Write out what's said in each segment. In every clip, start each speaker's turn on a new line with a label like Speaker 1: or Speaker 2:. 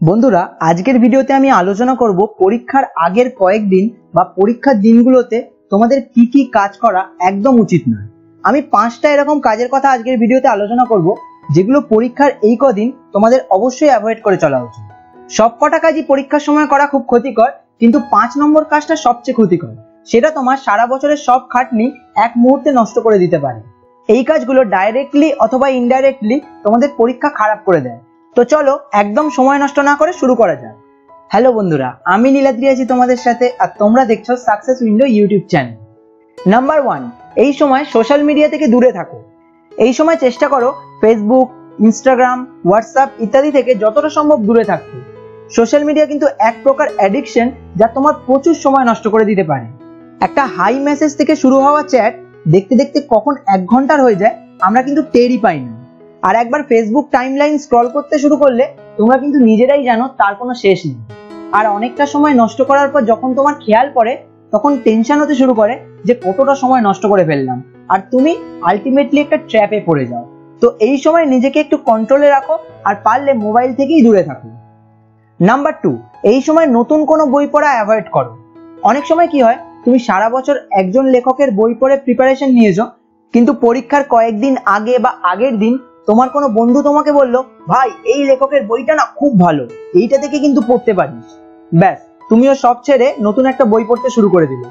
Speaker 1: বন্ধুরা, আজকের ভিডিওতে আমি আলোচনা করব পরীক্ষার আগের কয়েকদিন বা পরীক্ষার দিনগুলোতে তোমাদের কি কি কাজ করা একদম উচিত নয়। আমি 5টা এরকম কাজের কথা আজকের ভিডিওতে আলোচনা করব যেগুলো পরীক্ষার এই কদিন তোমাদের অবশ্যই অ্যাভয়েড করে চলা উচিত। সবকটা কাজই পরীক্ষার সময় করা খুব ক্ষতিকর, কিন্তু 5 নম্বর কাজটা সবচেয়ে ক্ষতিকর। সেটা তোমার সারা বছরের সব খাটনি এক মুহূর্তে নষ্ট করে দিতে পারে। এই কাজগুলো ডাইরেক্টলি অথবা ইনডাইরেক্টলি তোমাদের পরীক্ষা খারাপ করে দেয়। তো চলো একদম সময় নষ্ট না করে শুরু করা যাক। হ্যালো বন্ধুরা, আমি নীলাদ্রি আছি তোমাদের সাথে, আর তোমরা দেখছো success window YouTube channel. Number 1, এই সময় সোশ্যাল মিডিয়া থেকে দূরে থাকো। এই সময় চেষ্টা করো ফেসবুক, ইনস্টাগ্রাম, হোয়াটসঅ্যাপ ইত্যাদি থেকে যতটা সম্ভব দূরে থাকতে। সোশ্যাল মিডিয়া কিন্তু এক প্রকার অ্যাডিকশন, যা তোমার প্রচুর সময় নষ্ট করে দিতে পারে। একটা হাই মেসেজ থেকে শুরু হওয়া চ্যাট দেখতে দেখতে কখন 1 ঘন্টার হয়ে যায় আমরা কিন্তু টেরই পাই না। আর একবার ফেসবুক টাইমলাইন স্ক্রল করতে শুরু করলে তোমরা কিন্তু নিজেরাই জানো তার কোনো শেষ নেই। আর অনেকটা সময় নষ্ট করার পর যখন তোমার খেয়াল পড়ে, তখন টেনশন হতে শুরু করে যে কতটা সময় নষ্ট করে ফেললাম, আর তুমি আলটিমেটলি একটা ট্র্যাপে পড়ে যাও। তো এই সময় নিজেকে একটু কন্ট্রোলে রাখো, আর পারলে মোবাইল থেকেই দূরে থাকো। নাম্বার 2, এই সময় নতুন কোনো বই পড়া অ্যাভয়েড করো। অনেক সময় কি হয়, তুমি সারা বছর একজন লেখকের বই পড়ে প্রিপারেশন নিয়েছো, কিন্তু পরীক্ষার কয়েকদিন আগে বা আগের দিন তোমার কোনো বন্ধু তোমাকে বললো, ভাই এই লেখকের বইটা না খুব ভালো, এইটা থেকে কিন্তু পড়তে পারিস। ব্যাস, তুমিও সব ছেড়ে নতুন একটা বই পড়তে শুরু করে দিলে।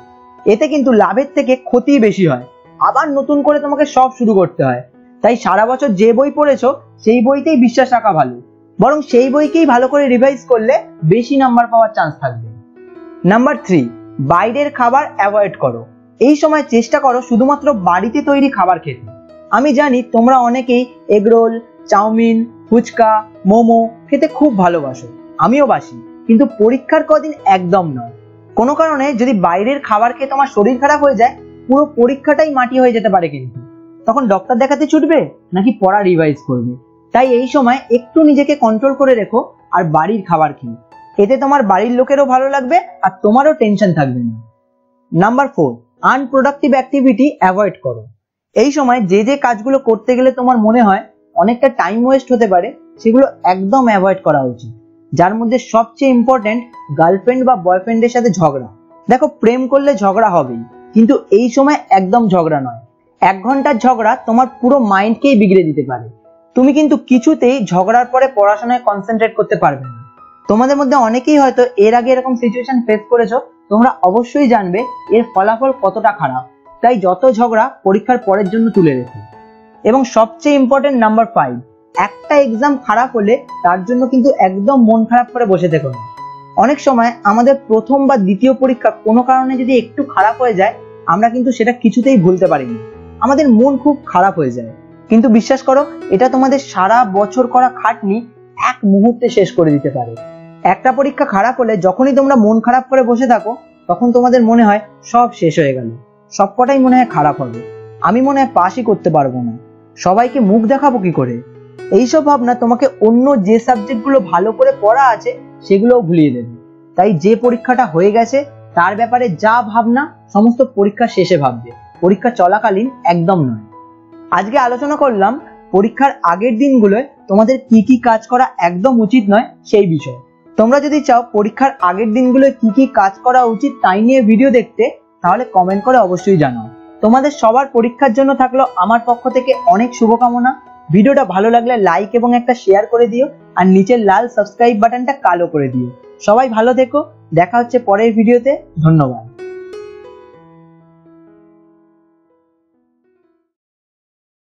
Speaker 1: এতে কিন্তু লাভের থেকে ক্ষতি বেশি হয়, আবার নতুন করে তোমাকে সব শুরু করতে হয়। তাই সারা বছর যে বই পড়েছো সেই বইতেই বিশ্বাস রাখা ভালো, বরং সেই বইকেই ভালো করে রিভাইজ করলে বেশি নাম্বার পাওয়ার চান্স থাকবে। নাম্বার 3, বাইরের খাবার অ্যাভয়েড করো। এই সময় চেষ্টা করো শুধুমাত্র বাড়িতে তৈরি খাবার খেতে। আমি জানি তোমরা অনেকেই এগরোল, চাউমিন, ফুচকা, মোমো খেতে খুব ভালোবাসো, আমিও বাসি, কিন্তু পরীক্ষার কদিন একদম নয়। কোনো কারণে যদি বাইরের খাবার খেয়ে তোমার শরীর খারাপ হয়ে যায়, পুরো পরীক্ষাটাই মাটি হয়ে যেতে পারে। কিন্তু তখন ডক্টর দেখাতে ছুটবে নাকি পড়া রিভাইজ করবে? তাই এই সময় একটু নিজেকে কন্ট্রোল করে রেখো, আর বাড়ির খাবার খেও। এতে তোমার বাড়ির লোকেরও ভালো লাগবে আর তোমারও টেনশন থাকবে না। নাম্বার 4, আনপ্রোডাক্টিভ অ্যাক্টিভিটি অ্যাভয়েড করো। এই সময় যে যে কাজগুলো করতে গেলে তোমার মনে হয় অনেকটা টাইম ওয়েস্ট হতে পারে, সেগুলো একদম অ্যাভয়েড করা উচিত। যার মধ্যে সবচেয়ে ইম্পর্টেন্ট, গার্লফ্রেন্ড বা বয়ফ্রেন্ডের সাথে ঝগড়া। দেখো, প্রেম করলে ঝগড়া হবেই, কিন্তু এই সময় একদম ঝগড়া নয়। 1 ঘন্টার ঝগড়া তোমার পুরো মাইন্ডকেই বিগড়ে দিতে পারে। তুমি কিন্তু কিছুতেই ঝগড়ার পরে পড়াশোনায় কনসেন্ট্রেট করতে পারবে না। তোমাদের মধ্যে অনেকেই হয়তো এর আগে এরকম সিচুয়েশন ফেস করেছো, তোমরা অবশ্যই জানবে এর ফলাফল কতটা খারাপ। তাই যত ঝগড়া পরীক্ষার পরের জন্য তুলে রেখো। এবং সবচেয়ে ইম্পর্টেন্ট নাম্বার 5, একটা এক্সাম খারাপ হলে তার জন্য কিন্তু একদম মন খারাপ করে বসে থেকো না। অনেক সময় আমাদের প্রথম বা দ্বিতীয় পরীক্ষা কোনো কারণে যদি একটু খারাপ হয়ে যায়, আমরা কিন্তু সেটা কিছুতেই ভুলতে পারি না, আমাদের মন খুব খারাপ হয়ে যায়। কিন্তু বিশ্বাস করো, এটা তোমাদের সারা বছর করা খাটনি এক মুহূর্তে শেষ করে দিতে পারে। একটা পরীক্ষা খারাপ হলে যখনই তোমরা মন খারাপ করে বসে থাকো, তখন তোমাদের মনে হয় সব শেষ হয়ে গেল, সবকটাই মনে হয় খারাপ হবে, আমি মনে হয় পাসই করতে পারবো না, সবাইকে মুখ দেখাবো কি করে। এইসব ভাবনা তোমাকে অন্য যে সাবজেক্টগুলো ভালো করে পড়া আছে সেগুলোও ভুলিয়ে দেবে। তাই যে পরীক্ষাটা হয়ে গেছে তার ব্যাপারে যা ভাবনা, সমস্ত পরীক্ষা শেষে ভাববে, পরীক্ষা চলাকালীন একদম নয়। আজকে আলোচনা করলাম পরীক্ষার আগের দিনগুলোয় তোমাদের কি কি কাজ করা একদম উচিত নয় সেই বিষয়ে। তোমরা যদি চাও পরীক্ষার আগের দিনগুলোয় কি কি কাজ করা উচিত তাই নিয়ে ভিডিও দেখতে, তাহলে কমেন্ট করে অবশ্যই জানাও। তোমাদের সবার পরীক্ষার জন্য থাকলো আমার পক্ষ থেকে অনেক শুভকামনা। ভিডিওটা ভালো লাগলে লাইক এবং একটা শেয়ার করে দিও, আর নিচের লাল সাবস্ক্রাইব বাটনটা কালো করে দিও। সবাই ভালো থেকো, দেখা হচ্ছে পরের ভিডিওতে। ধন্যবাদ।